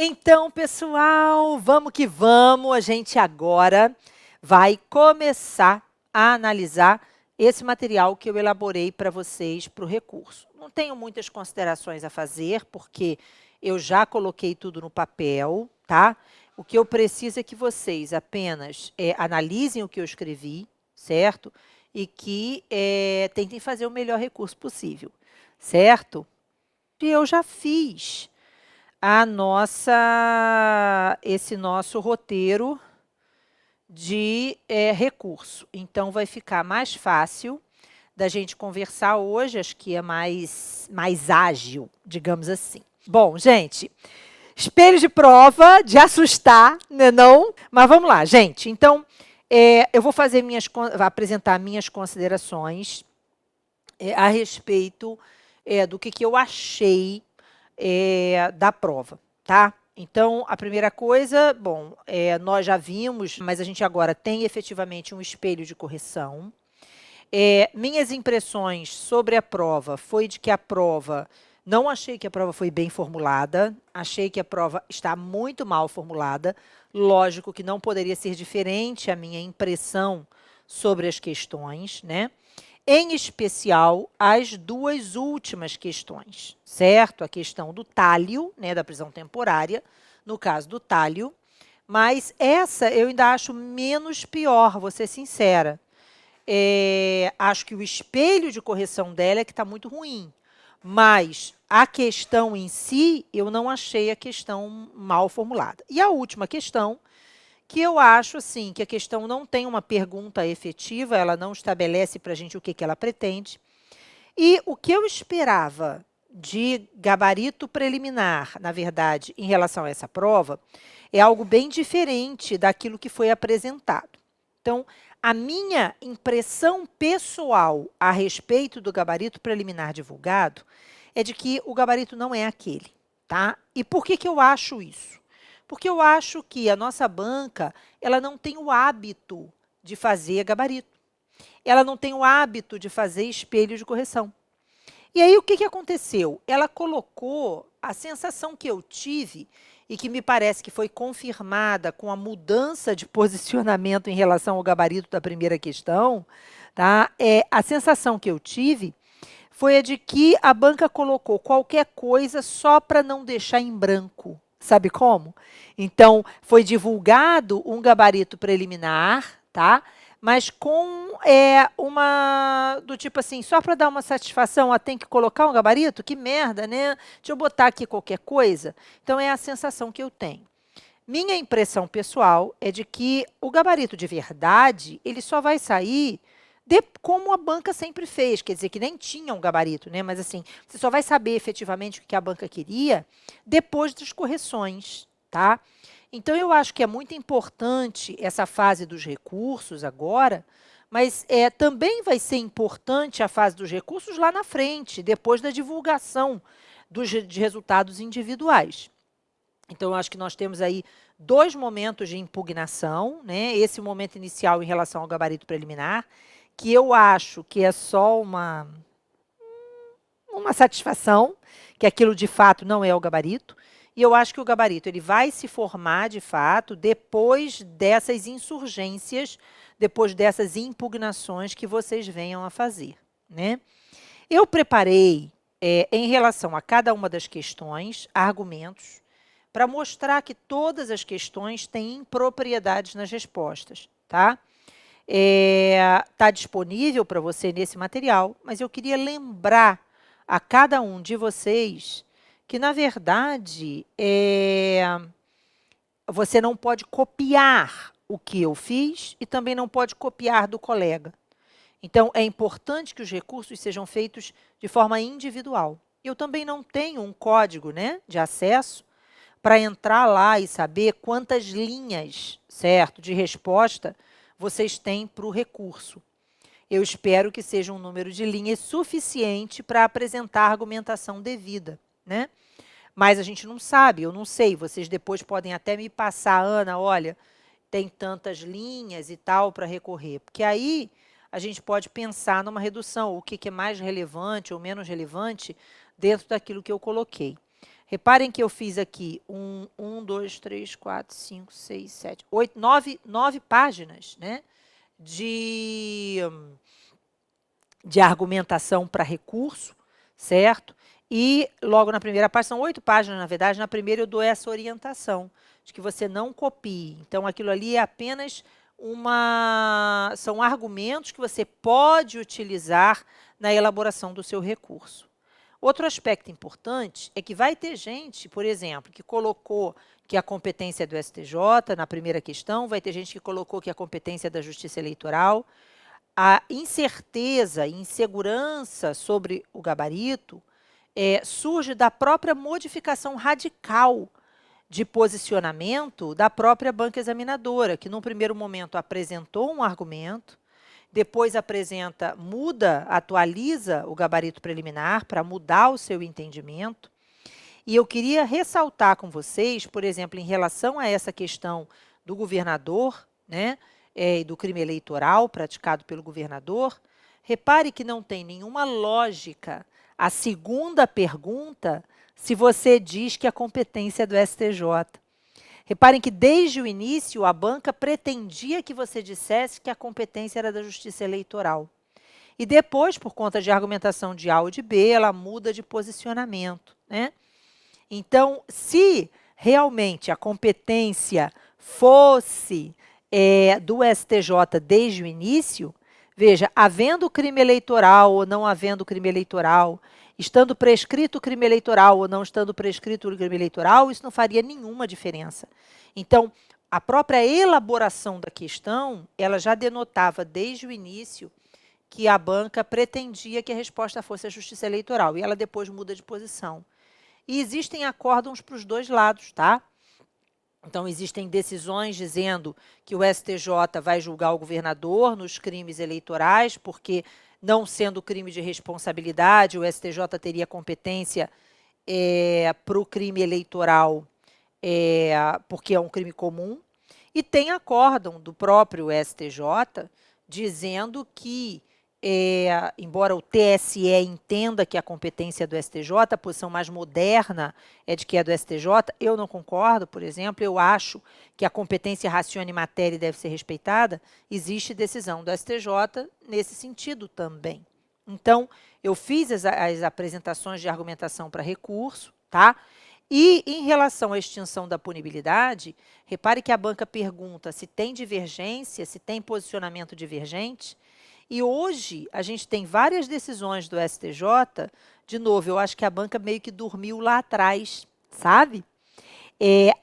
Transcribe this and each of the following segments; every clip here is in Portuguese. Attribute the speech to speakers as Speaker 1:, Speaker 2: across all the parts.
Speaker 1: Então, pessoal, vamos que vamos. A gente agora vai começar a analisar esse material que eu elaborei para vocês para o recurso. Não tenho muitas considerações a fazer, porque eu já coloquei tudo no papel, tá? O que eu preciso é que vocês apenas analisem o que eu escrevi, certo? E que tentem fazer o melhor recurso possível, certo? E eu já fiz esse nosso roteiro de recurso. Então, vai ficar mais fácil da gente conversar hoje, acho que é mais ágil, digamos assim. Bom, gente, espelho de prova, de assustar, né não? Mas vamos lá, gente. Então, eu vou apresentar minhas considerações a respeito do que eu achei da prova, tá? Então, a primeira coisa, bom, nós já vimos, mas a gente agora tem efetivamente um espelho de correção. Minhas impressões sobre a prova foi de que não achei que a prova foi bem formulada, achei que a prova está muito mal formulada, lógico que não poderia ser diferente a minha impressão sobre as questões, né? Em especial, as duas últimas questões, certo? A questão do talho, né, da prisão temporária, no caso do talho, mas essa eu ainda acho menos pior, vou ser sincera. Acho que o espelho de correção dela é que está muito ruim, mas a questão em si, eu não achei a questão mal formulada. E a última questão, que eu acho assim, que a questão não tem uma pergunta efetiva, ela não estabelece para a gente o que ela pretende. E o que eu esperava de gabarito preliminar, na verdade, em relação a essa prova, é algo bem diferente daquilo que foi apresentado. Então, a minha impressão pessoal a respeito do gabarito preliminar divulgado é de que o gabarito não é aquele, tá? E por que eu acho isso? Porque eu acho que a nossa banca, ela não tem o hábito de fazer gabarito. Ela não tem o hábito de fazer espelho de correção. E aí, o que aconteceu? Ela colocou a sensação que eu tive, e que me parece que foi confirmada com a mudança de posicionamento em relação ao gabarito da primeira questão, tá? A sensação que eu tive foi a de que a banca colocou qualquer coisa só para não deixar em branco. Sabe como? Então, foi divulgado um gabarito preliminar, tá? Mas com do tipo assim, só para dar uma satisfação, tem que colocar um gabarito? Que merda, né? Deixa eu botar aqui qualquer coisa. Então, é a sensação que eu tenho. Minha impressão pessoal é de que o gabarito de verdade, ele só vai sair como a banca sempre fez, quer dizer, que nem tinha um gabarito, né? Mas assim, você só vai saber efetivamente o que a banca queria depois das correções, tá? Então, eu acho que é muito importante essa fase dos recursos agora, mas também vai ser importante a fase dos recursos lá na frente, depois da divulgação de resultados individuais. Então, eu acho que nós temos aí dois momentos de impugnação, né? Esse momento inicial em relação ao gabarito preliminar, que eu acho que é só uma satisfação, que aquilo de fato não é o gabarito, e eu acho que o gabarito ele vai se formar de fato depois dessas insurgências, depois dessas impugnações que vocês venham a fazer, né? Eu preparei, em relação a cada uma das questões, argumentos para mostrar que todas as questões têm impropriedades nas respostas, tá? Está disponível para você nesse material, mas eu queria lembrar a cada um de vocês que, na verdade, você não pode copiar o que eu fiz e também não pode copiar do colega. Então, é importante que os recursos sejam feitos de forma individual. Eu também não tenho um código, né, de acesso para entrar lá e saber quantas linhas, certo, de resposta vocês têm para o recurso. Eu espero que seja um número de linhas suficiente para apresentar a argumentação devida, né? Mas a gente não sabe, eu não sei, vocês depois podem até me passar, Ana, olha, tem tantas linhas e tal para recorrer, porque aí a gente pode pensar numa redução, o que é mais relevante ou menos relevante dentro daquilo que eu coloquei. Reparem que eu fiz aqui 1, 2, 3, 4, 5, 6, 7, 8, 9 páginas, né, de argumentação para recurso, certo? E logo na primeira página, são 8 páginas, na verdade, na primeira eu dou essa orientação, de que você não copie. Então, aquilo ali é apenas são argumentos que você pode utilizar na elaboração do seu recurso. Outro aspecto importante é que vai ter gente, por exemplo, que colocou que a competência é do STJ na primeira questão, vai ter gente que colocou que a competência é da Justiça Eleitoral. A incerteza e insegurança sobre o gabarito surge da própria modificação radical de posicionamento da própria banca examinadora, que num primeiro momento apresentou um argumento, depois muda, atualiza o gabarito preliminar para mudar o seu entendimento. E eu queria ressaltar com vocês, por exemplo, em relação a essa questão do governador, né, e do crime eleitoral praticado pelo governador, repare que não tem nenhuma lógica a segunda pergunta se você diz que a competência é do STJ. Reparem que desde o início a banca pretendia que você dissesse que a competência era da Justiça Eleitoral. E depois, por conta de argumentação de A ou de B, ela muda de posicionamento, né? Então, se realmente a competência fosse do STJ desde o início, veja, havendo crime eleitoral ou não havendo crime eleitoral, estando prescrito o crime eleitoral ou não estando prescrito o crime eleitoral, isso não faria nenhuma diferença. Então, a própria elaboração da questão, ela já denotava desde o início que a banca pretendia que a resposta fosse a Justiça Eleitoral, e ela depois muda de posição. E existem acórdãos para os dois lados, tá? Então, existem decisões dizendo que o STJ vai julgar o governador nos crimes eleitorais, porque, não sendo crime de responsabilidade, o STJ teria competência para o crime eleitoral, porque é um crime comum. E tem acórdão do próprio STJ dizendo que, embora o TSE entenda que a competência é do STJ, a posição mais moderna é de que é do STJ, eu não concordo, por exemplo, eu acho que a competência ratione matéria deve ser respeitada, existe decisão do STJ nesse sentido também. Então, eu fiz as apresentações de argumentação para recurso, tá? E, em relação à extinção da punibilidade, repare que a banca pergunta se tem divergência, se tem posicionamento divergente, e hoje a gente tem várias decisões do STJ, de novo, eu acho que a banca meio que dormiu lá atrás, sabe?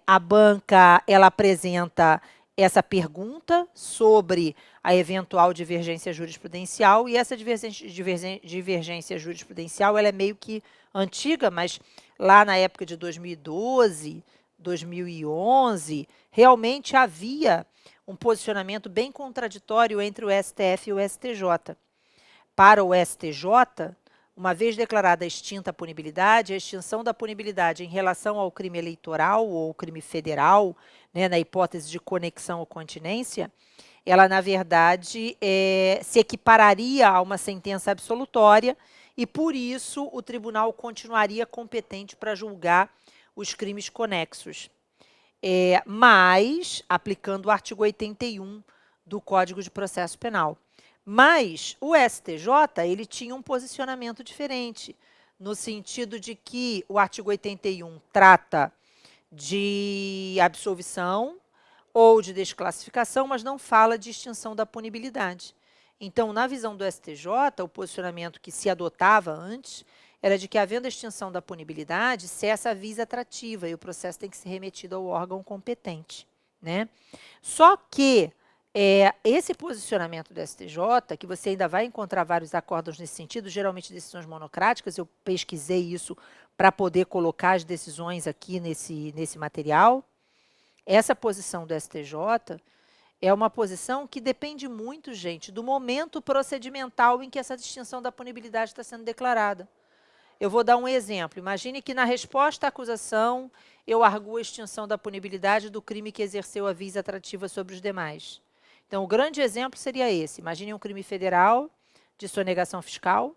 Speaker 1: A banca, ela apresenta essa pergunta sobre a eventual divergência jurisprudencial, e essa divergência jurisprudencial, ela é meio que antiga, mas lá na época de 2012, 2011, realmente havia um posicionamento bem contraditório entre o STF e o STJ. Para o STJ, uma vez declarada extinta a punibilidade, a extinção da punibilidade em relação ao crime eleitoral ou crime federal, né, na hipótese de conexão ou continência, ela, na verdade, se equipararia a uma sentença absolutória e, por isso, o tribunal continuaria competente para julgar os crimes conexos. Mas aplicando o artigo 81 do Código de Processo Penal. Mas o STJ, ele tinha um posicionamento diferente, no sentido de que o artigo 81 trata de absolvição ou de desclassificação, mas não fala de extinção da punibilidade. Então, na visão do STJ, o posicionamento que se adotava antes era de que, havendo extinção da punibilidade, cessa a visa atrativa e o processo tem que ser remetido ao órgão competente, né? Só que esse posicionamento do STJ, que você ainda vai encontrar vários acórdãos nesse sentido, geralmente decisões monocráticas, eu pesquisei isso para poder colocar as decisões aqui nesse material. Essa posição do STJ é uma posição que depende muito, gente, do momento procedimental em que essa extinção da punibilidade está sendo declarada. Eu vou dar um exemplo. Imagine que, na resposta à acusação, eu arguo a extinção da punibilidade do crime que exerceu a visa atrativa sobre os demais. Então, o grande exemplo seria esse. Imagine um crime federal de sonegação fiscal,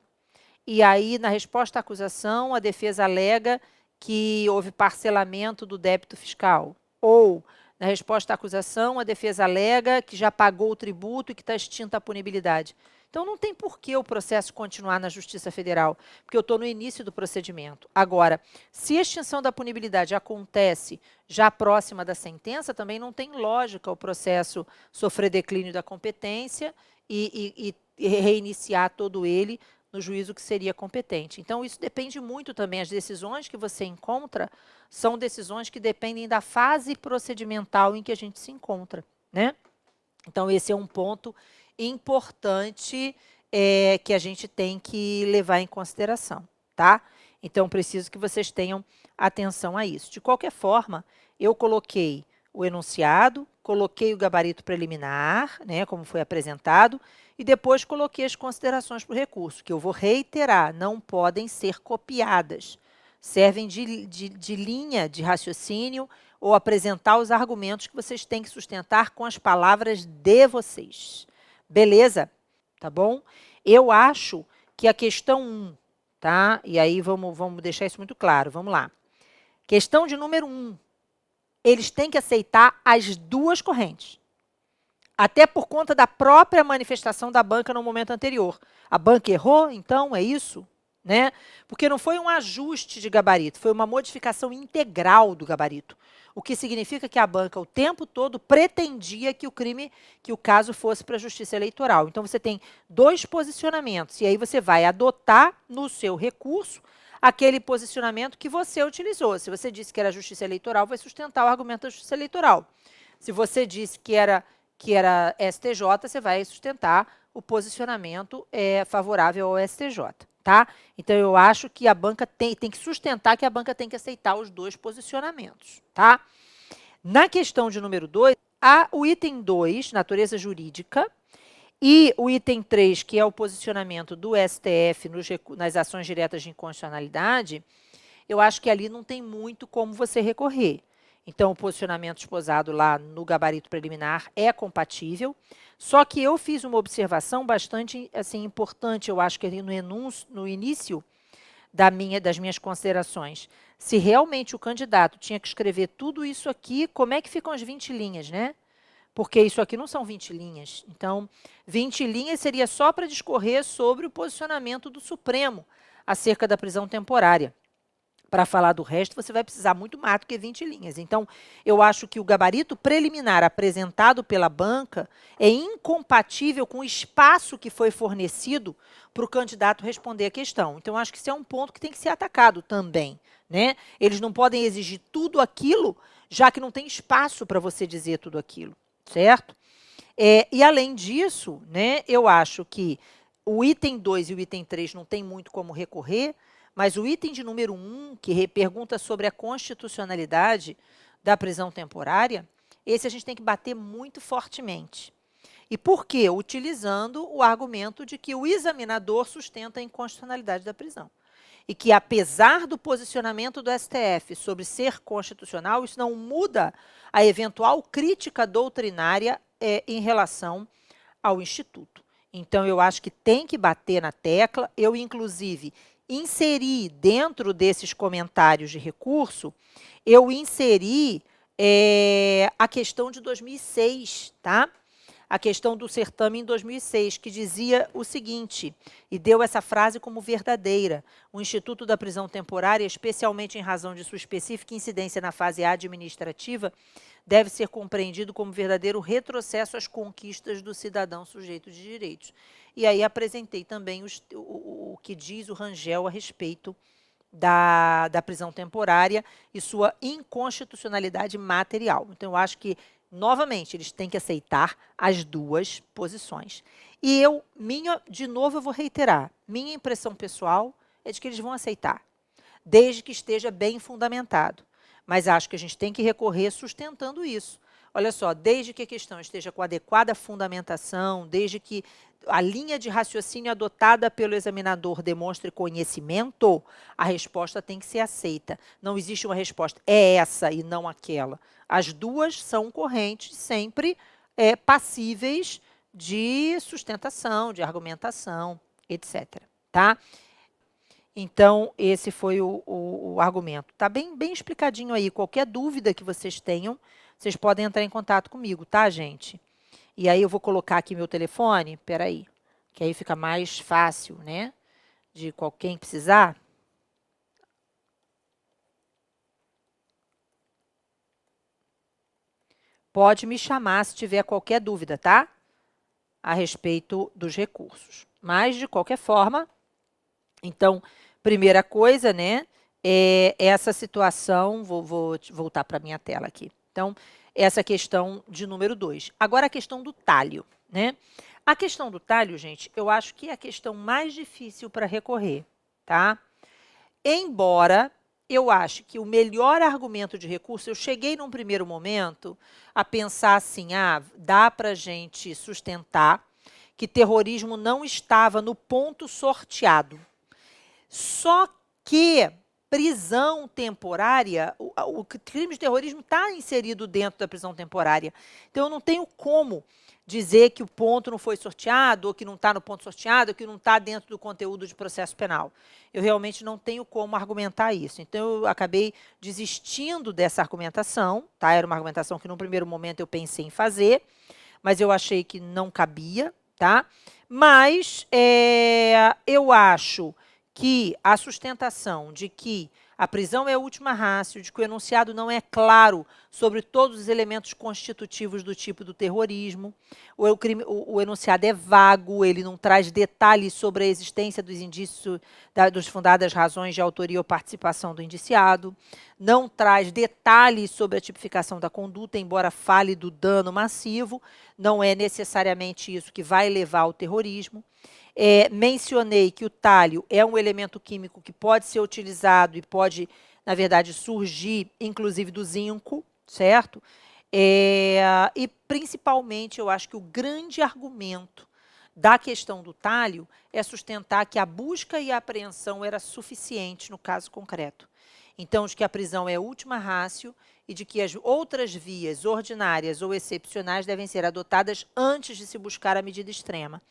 Speaker 1: e aí, na resposta à acusação, a defesa alega que houve parcelamento do débito fiscal. Ou, na resposta à acusação, a defesa alega que já pagou o tributo e que está extinta a punibilidade. Então, não tem por que o processo continuar na Justiça Federal, porque eu estou no início do procedimento. Agora, se a extinção da punibilidade acontece já próxima da sentença, também não tem lógica o processo sofrer declínio da competência e reiniciar todo ele no juízo que seria competente. Então, isso depende muito também. As decisões que você encontra são decisões que dependem da fase procedimental em que a gente se encontra, né? Então, esse é um ponto importante que a gente tem que levar em consideração, tá? Então, preciso que vocês tenham atenção a isso. De qualquer forma, eu coloquei o enunciado, coloquei o gabarito preliminar, né, como foi apresentado, e depois coloquei as considerações para o recurso, que eu vou reiterar, não podem ser copiadas. Servem de linha de raciocínio ou apresentar os argumentos que vocês têm que sustentar com as palavras de vocês. Beleza? Tá bom? Eu acho que a questão 1, tá? E aí vamos deixar isso muito claro. Vamos lá. Questão de número 1. Eles têm que aceitar as duas correntes. Até por conta da própria manifestação da banca no momento anterior. A banca errou, então, é isso? Né? Porque não foi um ajuste de gabarito, foi uma modificação integral do gabarito. O que significa que a banca o tempo todo pretendia que o caso fosse para a Justiça Eleitoral. Então, você tem dois posicionamentos, e aí você vai adotar no seu recurso aquele posicionamento que você utilizou. Se você disse que era Justiça Eleitoral, vai sustentar o argumento da Justiça Eleitoral. Se você disse que era STJ, você vai sustentar o posicionamento favorável ao STJ. Tá? Então, eu acho que a banca tem que sustentar que a banca tem que aceitar os dois posicionamentos. Tá? Na questão de número 2, há o item 2, natureza jurídica, e o item 3, que é o posicionamento do STF nas ações diretas de inconstitucionalidade, eu acho que ali não tem muito como você recorrer. Então, o posicionamento esposado lá no gabarito preliminar é compatível, só que eu fiz uma observação bastante assim, importante, eu acho que ali no início das minhas considerações. Se realmente o candidato tinha que escrever tudo isso aqui, como é que ficam as 20 linhas, né? Porque isso aqui não são 20 linhas. Então, 20 linhas seria só para discorrer sobre o posicionamento do Supremo acerca da prisão temporária. Para falar do resto, você vai precisar muito mais do que 20 linhas. Então, eu acho que o gabarito preliminar apresentado pela banca é incompatível com o espaço que foi fornecido para o candidato responder a questão. Então, acho que isso é um ponto que tem que ser atacado também, né? Eles não podem exigir tudo aquilo, já que não tem espaço para você dizer tudo aquilo, certo? E, além disso, né, eu acho que o item 2 e o item 3 não tem muito como recorrer, mas o item de número 1, que pergunta sobre a constitucionalidade da prisão temporária, esse a gente tem que bater muito fortemente. E por quê? Utilizando o argumento de que o examinador sustenta a inconstitucionalidade da prisão. E que, apesar do posicionamento do STF sobre ser constitucional, isso não muda a eventual crítica doutrinária em relação ao Instituto. Então, eu acho que tem que bater na tecla. Eu, inclusive, inseri dentro desses comentários de recurso, eu inseri a questão de 2006, tá? A questão do certame em 2006, que dizia o seguinte, e deu essa frase como verdadeira: o Instituto da Prisão Temporária, especialmente em razão de sua específica incidência na fase administrativa, deve ser compreendido como verdadeiro retrocesso às conquistas do cidadão sujeito de direitos. E aí apresentei também o que diz o Rangel a respeito da prisão temporária e sua inconstitucionalidade material. Então, eu acho que, novamente, eles têm que aceitar as duas posições. E de novo, eu vou reiterar, minha impressão pessoal é de que eles vão aceitar, desde que esteja bem fundamentado. Mas acho que a gente tem que recorrer sustentando isso. Olha só, desde que a questão esteja com adequada fundamentação, desde que a linha de raciocínio adotada pelo examinador demonstre conhecimento, a resposta tem que ser aceita. Não existe uma resposta, é essa e não aquela. As duas são correntes, sempre passíveis de sustentação, de argumentação, etc. Tá? Então, esse foi o argumento. Está bem explicadinho aí. Qualquer dúvida que vocês tenham, vocês podem entrar em contato comigo, tá, gente? E aí eu vou colocar aqui meu telefone, peraí, que aí fica mais fácil, né? De quem precisar. Pode me chamar se tiver qualquer dúvida, tá? A respeito dos recursos. Mas, de qualquer forma, então, primeira coisa, né, é essa situação, vou voltar para a minha tela aqui. Então, essa questão de número 2. Agora, a questão do talho, né? A questão do talho, gente, eu acho que é a questão mais difícil para recorrer, tá? Embora eu ache que o melhor argumento de recurso, eu cheguei num primeiro momento a pensar assim, dá para a gente sustentar que terrorismo não estava no ponto sorteado. Só que prisão temporária, o crime de terrorismo está inserido dentro da prisão temporária. Então, eu não tenho como dizer que o ponto não foi sorteado, ou que não está no ponto sorteado, ou que não está dentro do conteúdo de processo penal. Eu realmente não tenho como argumentar isso. Então, eu acabei desistindo dessa argumentação, tá? Era uma argumentação que, num primeiro momento, eu pensei em fazer, mas eu achei que não cabia, tá? Mas eu acho que a sustentação de que a prisão é a última ratio, de que o enunciado não é claro sobre todos os elementos constitutivos do tipo do terrorismo, o enunciado é vago, ele não traz detalhes sobre a existência dos indícios, dos fundadas razões de autoria ou participação do indiciado, não traz detalhes sobre a tipificação da conduta, embora fale do dano massivo, não é necessariamente isso que vai levar ao terrorismo. Mencionei que o talho é um elemento químico que pode ser utilizado e pode, na verdade, surgir, inclusive, do zinco, certo? E, principalmente, eu acho que o grande argumento da questão do talho é sustentar que a busca e a apreensão era suficiente no caso concreto. Então, de que a prisão é a última ratio e de que as outras vias ordinárias ou excepcionais devem ser adotadas antes de se buscar a medida extrema.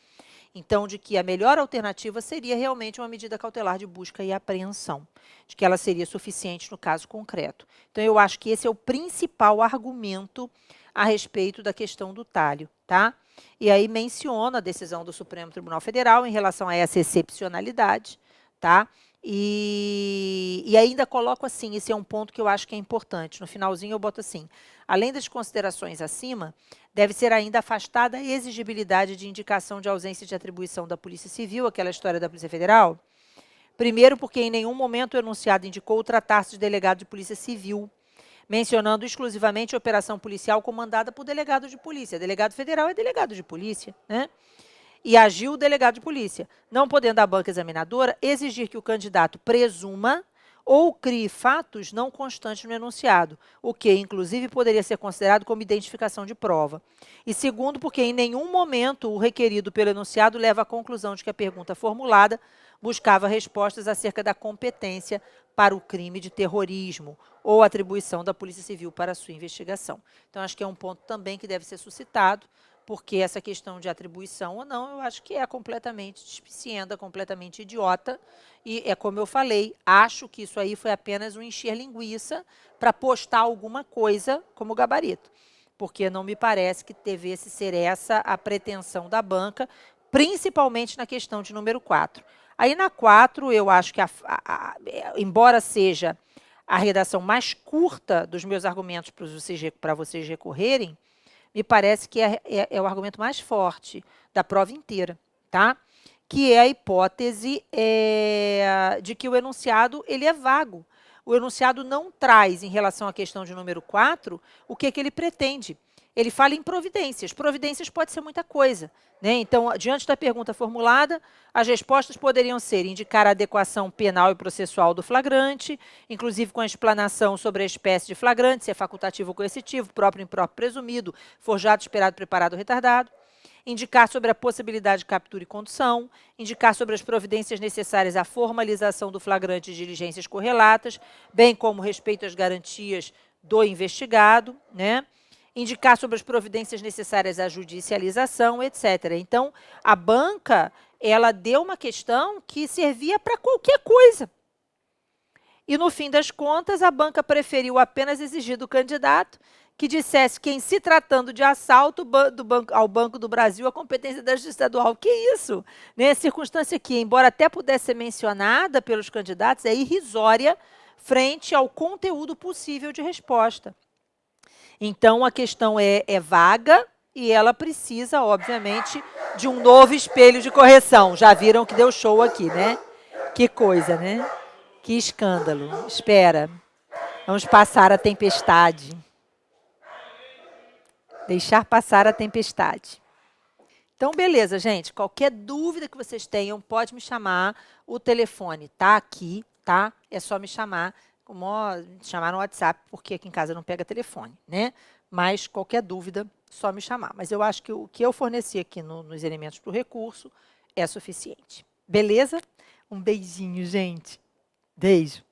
Speaker 1: Então, de que a melhor alternativa seria realmente uma medida cautelar de busca e apreensão, de que ela seria suficiente no caso concreto. Então, eu acho que esse é o principal argumento a respeito da questão do talho, tá? E aí menciona a decisão do Supremo Tribunal Federal em relação a essa excepcionalidade, tá? E ainda coloco assim, esse é um ponto que eu acho que é importante. No finalzinho eu boto assim, além das considerações acima, deve ser ainda afastada a exigibilidade de indicação de ausência de atribuição da Polícia Civil, aquela história da Polícia Federal. Primeiro, porque em nenhum momento o enunciado indicou tratar-se de delegado de Polícia Civil, mencionando exclusivamente a operação policial comandada por delegado de polícia. Delegado federal é delegado de polícia, né? E agiu o delegado de polícia, não podendo a banca examinadora exigir que o candidato presuma ou crie fatos não constantes no enunciado, o que, inclusive, poderia ser considerado como identificação de prova. E segundo, porque em nenhum momento o requerido pelo enunciado leva à conclusão de que a pergunta formulada buscava respostas acerca da competência para o crime de terrorismo ou atribuição da Polícia Civil para a sua investigação. Então, acho que é um ponto também que deve ser suscitado, porque essa questão de atribuição ou não, eu acho que é completamente despicienda, completamente idiota, e é como eu falei, acho que isso aí foi apenas um encher linguiça para postar alguma coisa como gabarito, porque não me parece que devesse ser essa a pretensão da banca, principalmente na questão de número 4. Aí na 4, eu acho que, embora seja a redação mais curta dos meus argumentos para vocês recorrerem, me parece que é o argumento mais forte da prova inteira, tá? Que é a hipótese de que o enunciado ele é vago. O enunciado não traz, em relação à questão de número 4, o que ele pretende. Ele fala em providências. Providências pode ser muita coisa, né? Então, diante da pergunta formulada, as respostas poderiam ser indicar a adequação penal e processual do flagrante, inclusive com a explanação sobre a espécie de flagrante, se é facultativo ou coercitivo, próprio, impróprio, presumido, forjado, esperado, preparado ou retardado, indicar sobre a possibilidade de captura e condução, indicar sobre as providências necessárias à formalização do flagrante e diligências correlatas, bem como respeito às garantias do investigado, né? Indicar sobre as providências necessárias à judicialização, etc. Então, a banca, ela deu uma questão que servia para qualquer coisa. E, no fim das contas, a banca preferiu apenas exigir do candidato que dissesse que, em se tratando de assalto ao Banco do Brasil, a competência da Justiça Estadual. Que isso? Né? A circunstância que, embora até pudesse ser mencionada pelos candidatos, é irrisória frente ao conteúdo possível de resposta. Então, a questão é vaga e ela precisa, obviamente, de um novo espelho de correção. Já viram que deu show aqui, né? Que coisa, né? Que escândalo. Espera. Vamos passar a tempestade. Deixar passar a tempestade. Então, beleza, gente. Qualquer dúvida que vocês tenham, pode me chamar. O telefone tá aqui, tá? É só me chamar. Me chamar no WhatsApp, porque aqui em casa não pega telefone, né? Mas qualquer dúvida, só me chamar. Mas eu acho que o que eu forneci aqui nos elementos do recurso é suficiente. Beleza? Um beijinho, gente. Beijo.